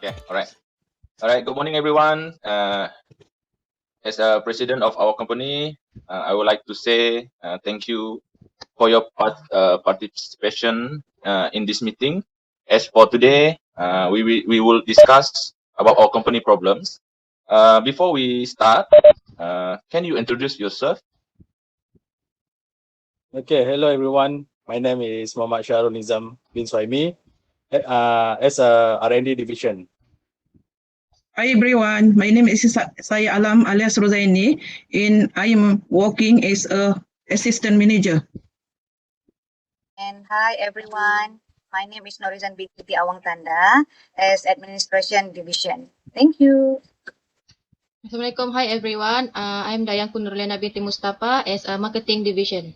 Okay, all right. All right, good morning, everyone. As a president of our company, I would like to say thank you for your participation in this meeting. As for today, we will discuss about our company problems. Before we start, can you introduce yourself? Okay, hello everyone. My name is Muhammad Shahrul Nizam bin Suhaimi as a R&D division. Hi everyone, my name is Saya Alam alias Rozaini and I am working as a assistant manager. And hi everyone, my name is Norizan binti Awang Tanda as Administration Division. Thank you. Assalamualaikum. Hi everyone. I'm Dayang Nurliana binti Mustafa as a marketing division.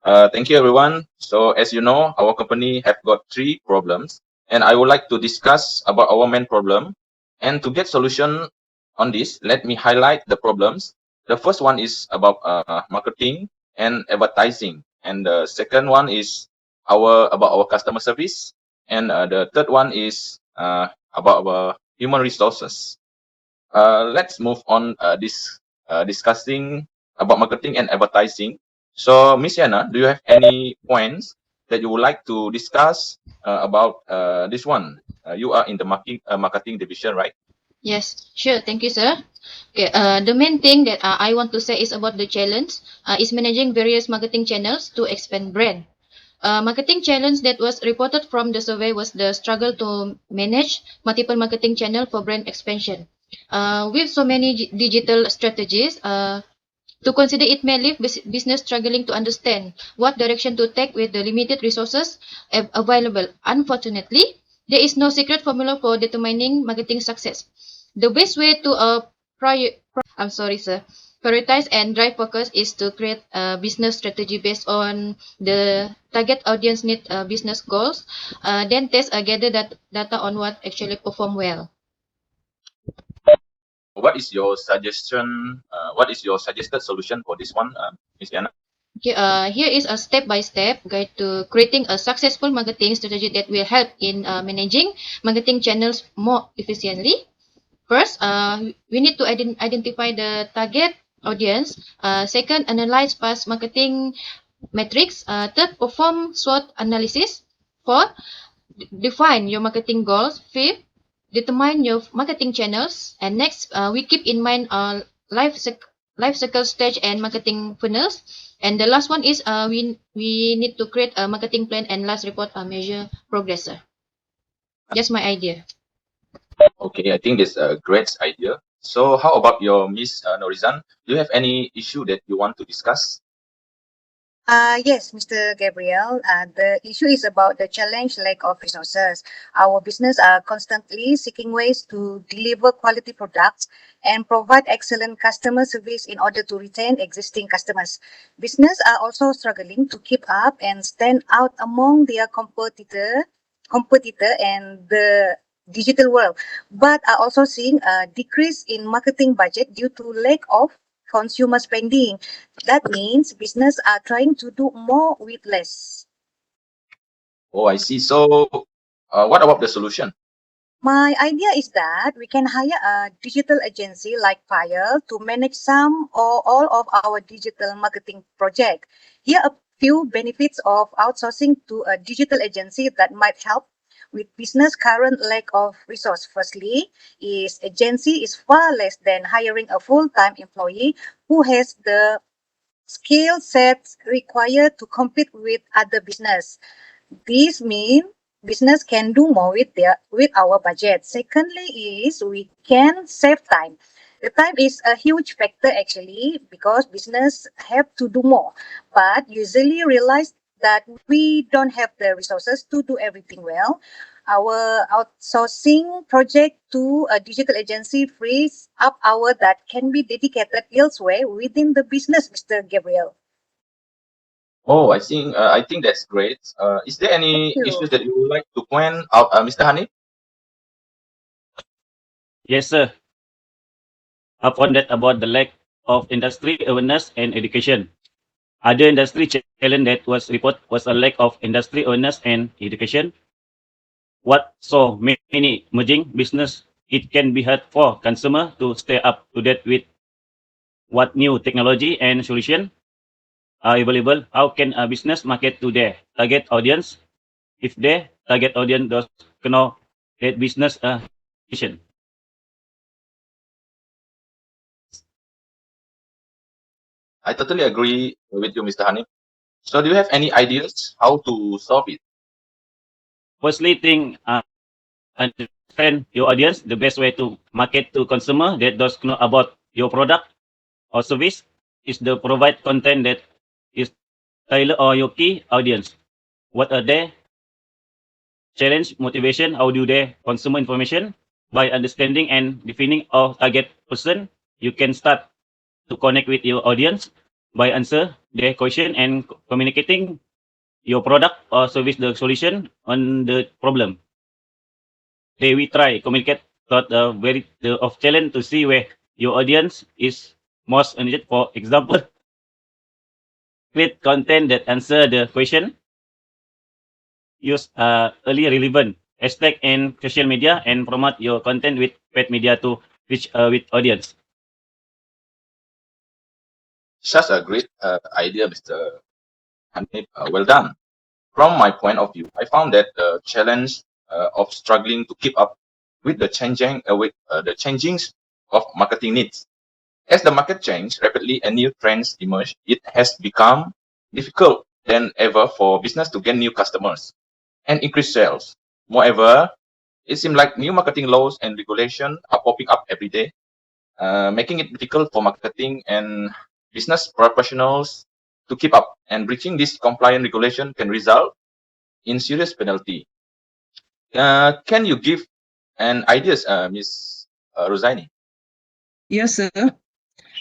Thank you, everyone. So, as you know, our company have got 3 problems, and I would like to discuss about our main problem. And to get solution on this, let me highlight the problems. The first one is about marketing and advertising, and the second one is about our customer service, and the third one is about our human resources. Let's move on discussing about marketing and advertising. So, Miss Yana, do you have any points that you would like to discuss about this one? You are in the marketing division, right? Yes, sure. Thank you, sir. Okay. The main thing that I want to say is about the challenge is managing various marketing channels to expand brand. Marketing challenge that was reported from the survey was the struggle to manage multiple marketing channel for brand expansion. With so many digital strategies, to consider it may leave business struggling to understand what direction to take with the limited resources available. Unfortunately, there is no secret formula for determining marketing success. The best way to prioritize and drive focus is to create a business strategy based on the target audience need business goals. Then test gather that data on what actually perform well. What is your suggestion? What is your suggested solution for this one, Miss Yana? Okay, here is a step-by-step guide to creating a successful marketing strategy that will help in managing marketing channels more efficiently. First, we need to identify the target audience. Second, analyze past marketing metrics. Third, perform SWOT analysis. Fourth, define your marketing goals. Fifth, determine your marketing channels. And next, we keep in mind life cycle stage and marketing funnels. And the last one is we need to create a marketing plan and last report measure progress. Just my idea. Okay, I think this is a great idea. So, how about your Miss Norizan? Do you have any issue that you want to discuss? Yes, Mr. Gabriel. The issue is about the challenge lack of resources. Our business are constantly seeking ways to deliver quality products and provide excellent customer service in order to retain existing customers. Business are also struggling to keep up and stand out among their competitor and the digital world, but are also seeing a decrease in marketing budget due to lack of consumer spending. That means business are trying to do more with less. Oh, I see. So, what about the solution? My idea is that we can hire a digital agency like Fire to manage some or all of our digital marketing project. Here are a few benefits of outsourcing to a digital agency that might help with business current lack of resource. Firstly, is agency is far less than hiring a full-time employee who has the skill sets required to compete with other business. This means business can do more with our budget. Secondly, is we can save time. The time is a huge factor actually because business have to do more, but usually realize that we don't have the resources to do everything well. Our outsourcing project to a digital agency frees up hours that can be dedicated elsewhere within the business, Mr. Gabriel. Oh, I think that's great. Is there Thank any you. issues that you would like to point out, Mr. Hanif? Yes, sir. Upon that about the lack of industry awareness and education. Other industry challenge that was report was a lack of industry awareness and education. what so many emerging business, it can be hard for consumer to stay up to date with what new technology and solution are available. How can a business market to their target audience if their target audience does know that business vision? I totally agree with you, Mr. Hanif. So do you have any ideas how to solve it? Firstly, think understand your audience. The best way to market to consumer that does know about your product or service is to provide content that is tailored or your key audience. What are their challenge, motivation? How do they consume information? By understanding and defining our target person, you can start to connect with your audience by answer their question and communicating your product or service the solution on the problem. They we try communicate thought very of challenge to see where your audience is most interested. For example, create content that answer the question. Use early relevant hashtag and social media and promote your content with paid media to reach with audience. Such a great idea, Mr. Hanif. Well done. From my point of view, I found that the challenge of struggling to keep up with the the changings of marketing needs. As the market changes rapidly and new trends emerge, it has become difficult than ever for business to gain new customers and increase sales. Moreover, it seems like new marketing laws and regulation are popping up every day, making it difficult for marketing and business professionals to keep up. And breaching this compliant regulation can result in serious penalty. Can you give an ideas, Ms. Rosaini? Yes, sir.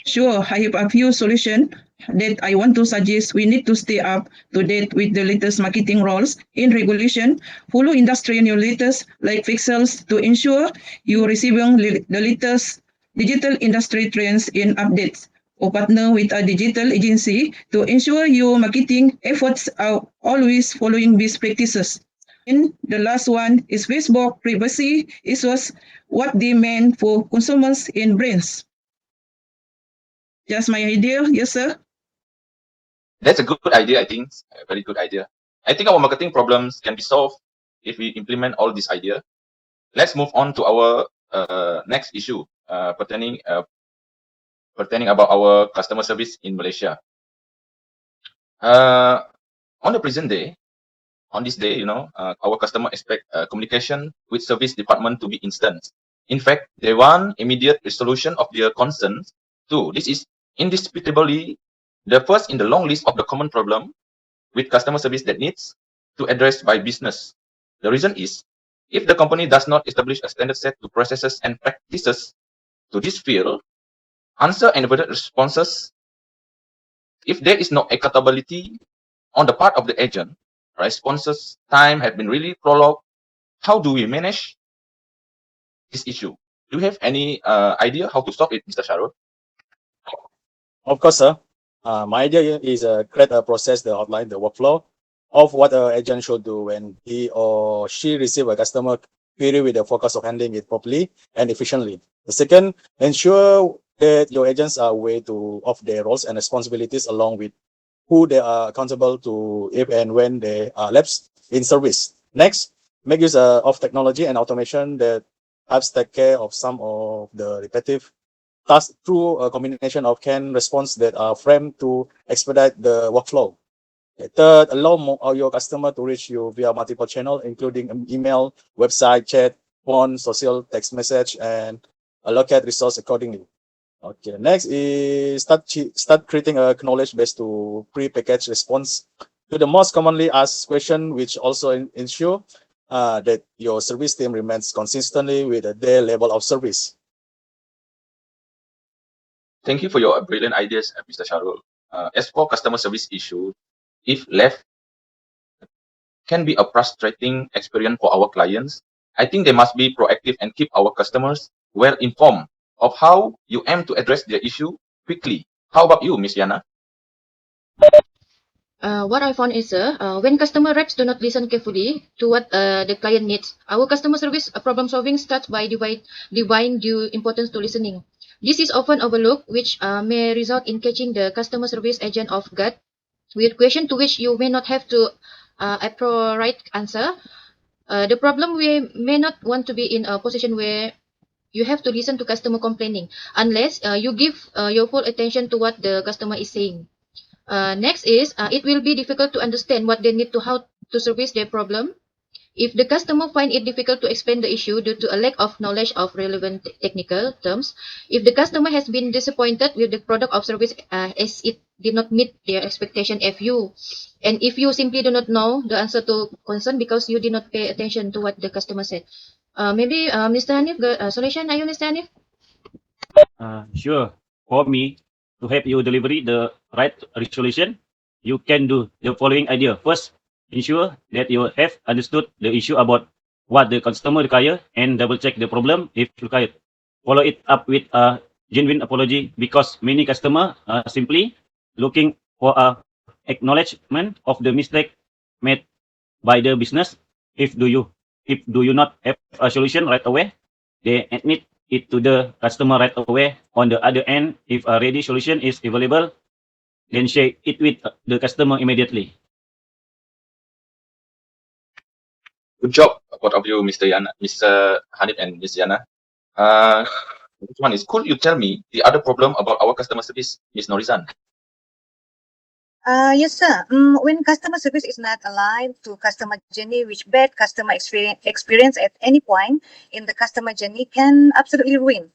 Sure, I have a few solutions that I want to suggest. We need to stay up to date with the latest marketing rules in regulation, follow industry new latest like pixels to ensure you receiving the latest digital industry trends and updates, or partner with a digital agency to ensure your marketing efforts are always following best practices. And the last one is Facebook privacy issues, what they mean for consumers and brands. Just my idea, yes, sir. That's a good idea, I think. A very good idea. I think our marketing problems can be solved if we implement all these ideas. Let's move on to our next issue pertaining about our customer service in Malaysia. On the present day, on this day, our customer expect communication with service department to be instant. In fact, they want immediate resolution of their concerns too. This is indisputably the first in the long list of the common problem with customer service that needs to address by business. The reason is, if the company does not establish a standard set to processes and practices to this field, answer and immediate responses, if there is no accountability on the part of the agent, responses time have been really prolonged. How do we manage this issue? Do you have any idea how to solve it, Mr. Sharul? Of course, sir. My idea is create a process that outline the workflow of what an agent should do when he or she receive a customer query with the focus of handling it properly and efficiently. The second, ensure that your agents are aware of their roles and responsibilities along with who they are accountable to if and when they are lapsed in service. Next, make use of technology and automation that helps take care of some of the repetitive tasks through a combination of canned response that are framed to expedite the workflow. Third, allow your customer to reach you via multiple channels, including email, website, chat, phone, social, text message, and allocate resource accordingly. Okay, next is start creating a knowledge base to pre-packaged response to the most commonly asked question, which also ensure that your service team remains consistently with their level of service. Thank you for your brilliant ideas, Mr. Sharul. As for customer service issue, if left, can be a frustrating experience for our clients. I think they must be proactive and keep our customers well informed of how you aim to address their issue quickly. How about you, Ms. Yana? What I found is, when customer reps do not listen carefully to what the client needs, our customer service problem solving starts by dividing due importance to listening. This is often overlooked, which may result in catching the customer service agent off guard with question to which you may not have to appropriate answer. The problem we may not want to be in a position where you have to listen to customer complaining unless you give your full attention to what the customer is saying. Next is, it will be difficult to understand what they need to how to service their problem. If the customer find it difficult to explain the issue due to a lack of knowledge of relevant technical terms, if the customer has been disappointed with the product or service as it did not meet their expectation and if you simply do not know the answer to concern because you did not pay attention to what the customer said. Maybe Mr. Hanif got a solution? Are you Mr. Hanif? Sure. For me, to help you deliver the right resolution, you can do the following idea. First, ensure that you have understood the issue about what the customer require and double check the problem if required. Follow it up with a genuine apology because many customers are simply looking for a acknowledgement of the mistake made by the business. If do you not have a solution right away, they admit it to the customer right away. On the other end, if a ready solution is available, then share it with the customer immediately. Good job, both of you, Mr. Hanif and Ms. Yana. This one is, could you tell me the other problem about our customer service, Ms. Norizan? Yes, sir. When customer service is not aligned to customer journey, which bad customer experience at any point in the customer journey can absolutely ruin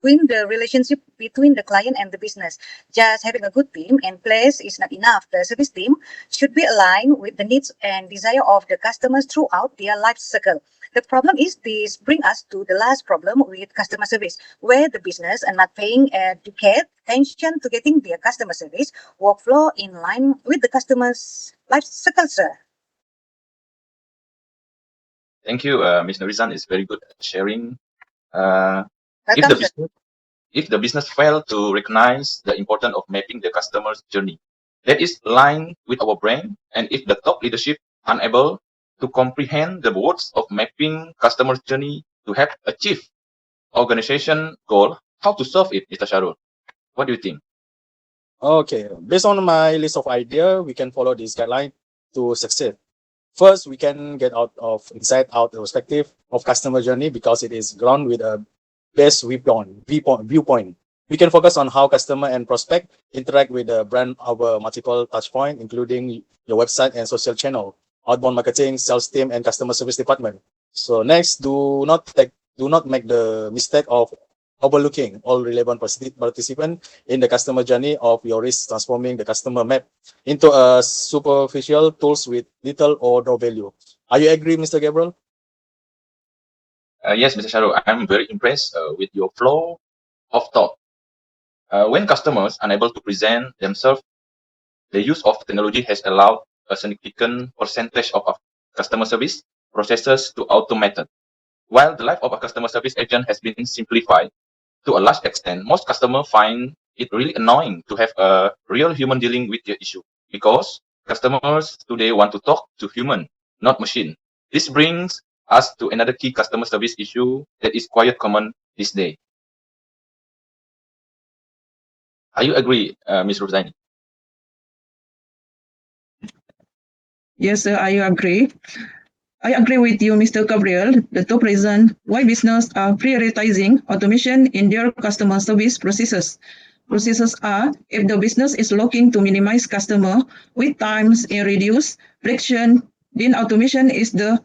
the relationship between the client and the business. Just having a good team in place is not enough. The service team should be aligned with the needs and desire of the customers throughout their life cycle. The problem is this bring us to the last problem with customer service, where the business are not paying adequate attention to getting their customer service workflow in line with the customer's life cycle, sir. Thank you, Ms. Norizan is very good at sharing. If Welcome, the sir. business if the business fail to recognize the importance of mapping the customer's journey that is aligned with our brand, and if the top leadership unable to comprehend the words of mapping customer's journey to help achieve organization goal, how to solve it, Mr. Sharul? What do you think? Okay, based on my list of idea, we can follow this guideline to succeed. First, we can get out of inside out the perspective of customer journey because it is ground with a best viewpoint. We can focus on how customer and prospect interact with the brand over multiple touch points, including your website and social channel, outbound marketing, sales team, and customer service department. So next, do not make the mistake of overlooking all relevant participants in the customer journey of your risk, transforming the customer map into a superficial tools with little or no value. Are you agree, Mr. Gabriel? Yes, Mr. Sharul, I'm very impressed with your flow of thought. When customers unable to present themselves, the use of technology has allowed a significant percentage of customer service processes to automated. While the life of a customer service agent has been simplified to a large extent, most customers find it really annoying to have a real human dealing with their issue because customers today want to talk to human, not machine. This brings us to another key customer service issue that is quite common this day. Are you agree, Ms. Rosaini? Yes, sir, I agree. I agree with you, Mr. Gabriel. The top reason why business are prioritizing automation in their customer service processes. Processes are if the business is looking to minimize customer wait times and reduce friction, then automation is the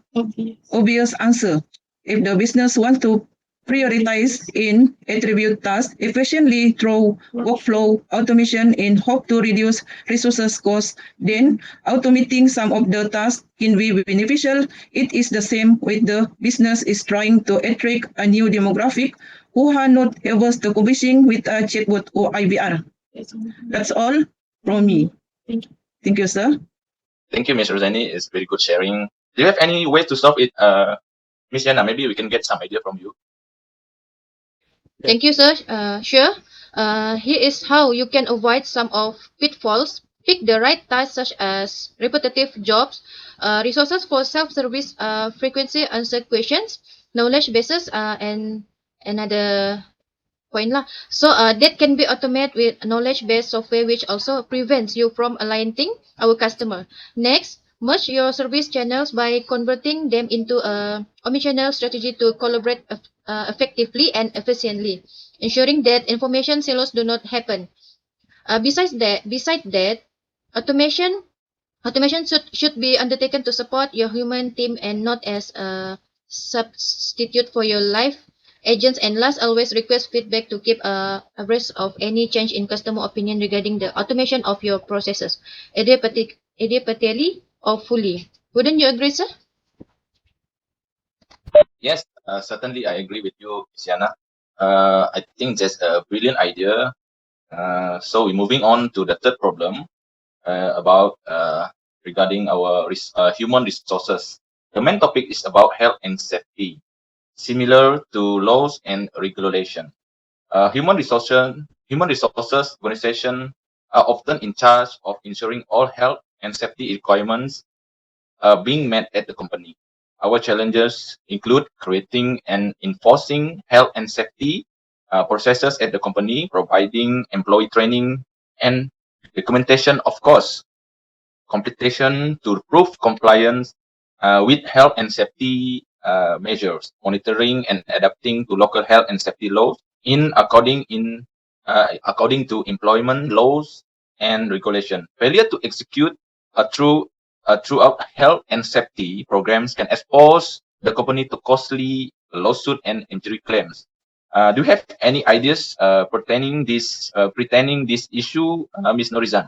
obvious answer. If the business wants to prioritize in attribute tasks efficiently through workflow automation in hope to reduce resources costs, then automating some of the tasks can be beneficial. It is the same with the business is trying to attract a new demographic who are not averse to competing with a chatbot or IVR. That's all from me. Thank you, sir. Thank you, Ms. Rosaini. It's very good sharing. Do you have any way to solve it, Ms. Yana? Maybe we can get some idea from you. Thank you, sir. Sure. Here is how you can avoid some of pitfalls Pick the right tasks such as repetitive jobs, resources for self-service, frequency answered questions, knowledge bases, and another point lah. So that can be automated with knowledge-based software, which also prevents you from aligning our customer. Next, merge your service channels by converting them into a omnichannel strategy to collaborate effectively and efficiently, ensuring that information silos do not happen. Besides that, automation should be undertaken to support your human team and not as a substitute for your live agents. And last, always request feedback to keep abreast of any change in customer opinion regarding the automation of your processes, ideally or fully. Wouldn't you agree, sir? Yes, certainly I agree with you, Siana. I think that's a brilliant idea. So we're moving on to the third problem about regarding our human resources. The main topic is about health and safety, similar to laws and regulation. Human resources organization are often in charge of ensuring all health and safety requirements are being met at the company. Our challenges include creating and enforcing health and safety processes at the company, providing employee training and documentation, of course, completion to prove compliance with health and safety measures, monitoring and adapting to local health and safety laws according to employment laws and regulation. Failure to execute throughout health and safety programs can expose the company to costly lawsuit and injury claims. Do you have any ideas pertaining this issue, Ms. Norizan?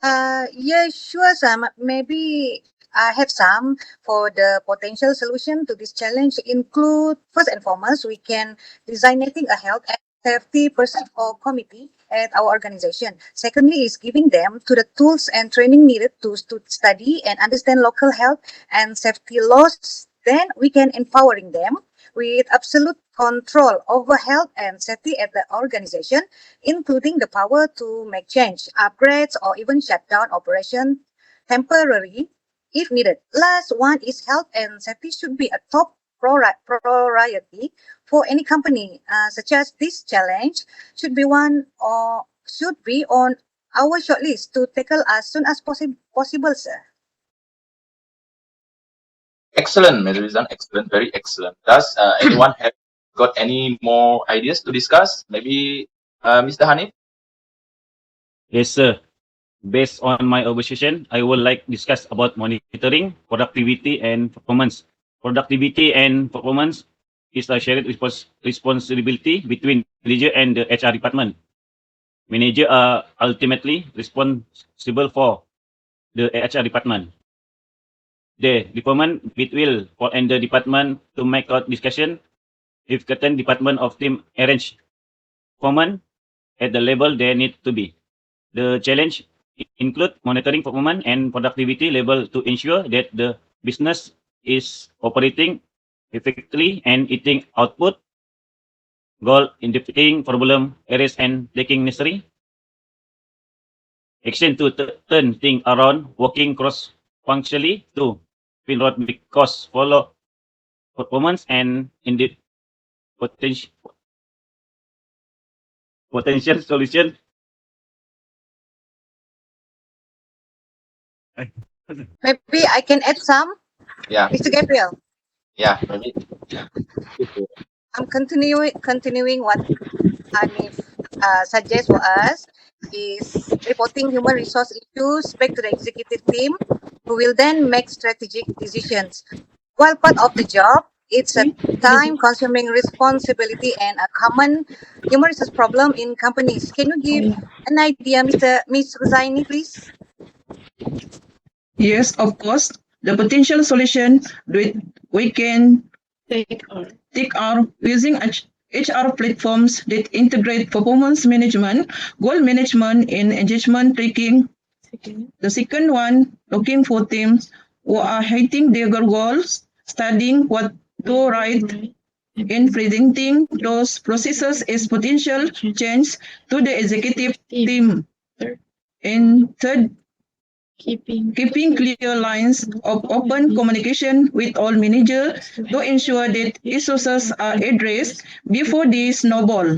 Yeah, sure, Sam. Maybe I have some for the potential solution to this challenge include, first and foremost, we can designating a health and safety person or committee at our organization. Secondly, is giving them to the tools and training needed to study and understand local health and safety laws. Then we can empowering them with absolute control over health and safety at the organization, including the power to make change, upgrades, or even shut down operation temporarily if needed. Last one is health and safety should be a top priority for any company, such as this challenge should be on our shortlist to tackle as soon as possible, sir. Excellent, Ms. Rizan. Excellent, very excellent. Does anyone have got any more ideas to discuss? Maybe Mr. Hanif? Yes, sir. Based on my observation, I would like to discuss about monitoring, productivity, and performance. Productivity and performance is a shared responsibility between manager and the HR department. Manager are ultimately responsible for the HR department. The department will fall under department to make out discussion if certain department of team arrange performance at the level they need to be. The challenge include monitoring performance and productivity level to ensure that the business is operating effectively and eating output goal, identifying problem areas and taking necessary action to turn things around, working cross-functionally to fill out because follow performance and in the potential solution. Maybe I can add some, Yeah, Mr. Gabriel. yeah, maybe. I'm continuing what Hanif suggests for us is reporting human resource issues back to the executive team, who will then make strategic decisions. While part of the job, it's a time-consuming responsibility and a common human resource problem in companies. Can you give an idea, Ms. Zaini, please? Yes, of course. The potential solution we can take are using HR platforms that integrate performance management, goal management, and engagement tracking. The second one, looking for teams who are hitting their goals, studying what to write, and presenting those processes as potential change to the executive team. And third, Keeping keeping clear lines of open communication with all managers to ensure that issues are addressed before they snowball.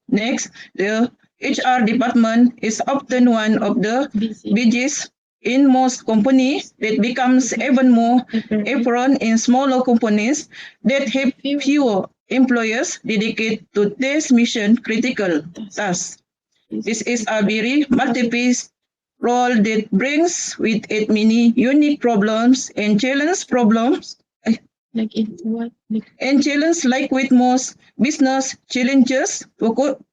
Next, the HR department is often one of the busy. busiest in most companies that becomes even more apparent in smaller companies that have fewer employees dedicated to this mission critical tasks. This is a very multi-piece role that brings with it many unique problems and Like in what? Like challenge like with most business challenges,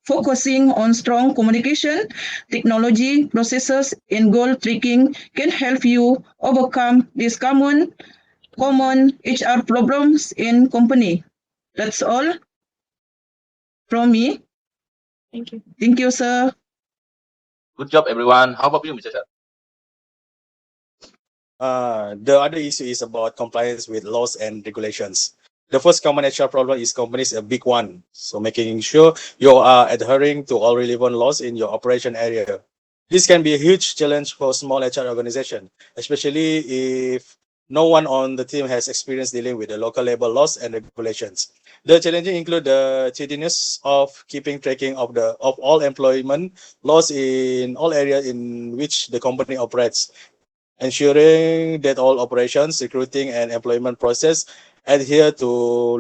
focusing on strong communication, technology, processes, and goal tracking can help you overcome these common HR problems in company. That's all from me. thank you. Thank you, sir. Good job, everyone. How about you, Mr. Shah? The other issue is about compliance with laws and regulations. The first common HR problem is companies a big one. So making sure you are adhering to all relevant laws in your operation area. This can be a huge challenge for small HR organization, especially if no one on the team has experience dealing with the local labor laws and regulations. The challenges include the tediousness of keeping tracking of all employment laws in all areas in which the company operates, ensuring that all operations, recruiting, and employment process adhere to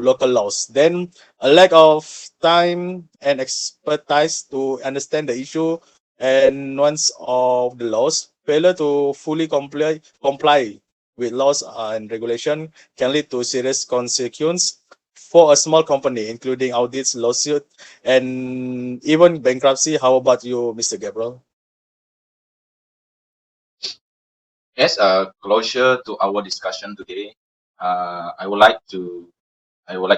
local laws. Then a lack of time and expertise to understand the issue and nuance of the laws, failure to fully comply with laws and regulation can lead to serious consequences for a small company, including audits, lawsuit, and even bankruptcy. How about you, Mr. Gabriel? As a closure to our discussion today, I would like to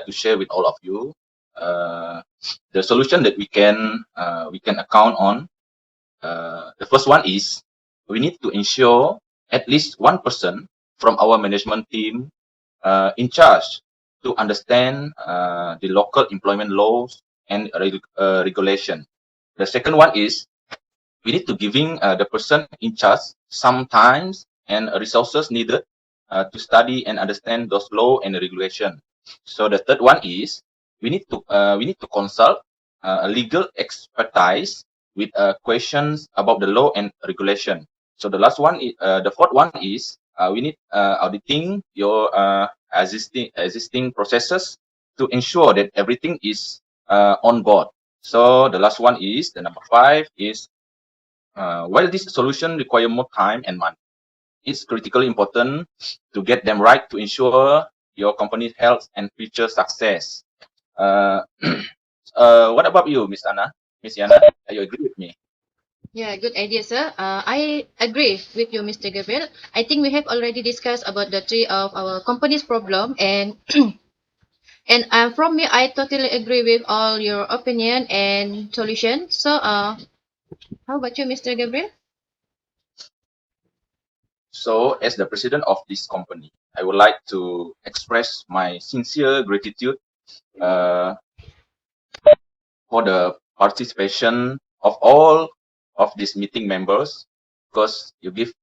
share with all of you the solution that we can account on. The first one is we need to ensure at least one person from our management team in charge to understand the local employment laws and regulation. The second one is we need to giving the person in charge some times and resources needed to study and understand those law and regulation. So the third one is we need to consult a legal expertise with questions about the law and regulation. So the last one, the fourth one is we need auditing your existing processes to ensure that everything is on board. So the last one is the number 5 is while this solution require more time and money, it's critically important to get them right to ensure your company's health and future success. What about you, Miss Anna? Miss Yana, do you agree with me? Yeah, good idea, sir. I agree with you, Mr. Gabriel. I think we have already discussed about the three of our company's problem, and from me, I totally agree with all your opinion and solution. So, how about you, Mr. Gabriel? So, as the president of this company, I would like to express my sincere gratitude uh, for the participation of all of these meeting members, because you give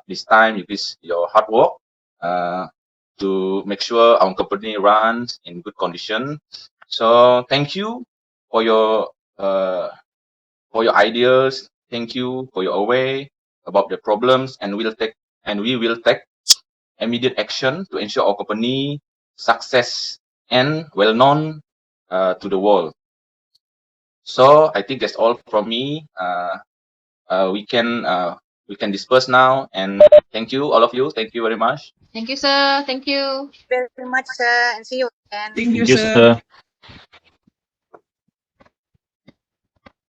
this time, you give your hard work to make sure our company runs in good condition. So thank you for your ideas. Thank you for your way about the problems, and we will take immediate action to ensure our company success and well known to the world. So I think that's all from me. We can disperse now, and thank you all of you. Thank you very much. Thank you, sir. Thank you. Very much, sir, and see you again. Thank you, Thank you, sir. sir.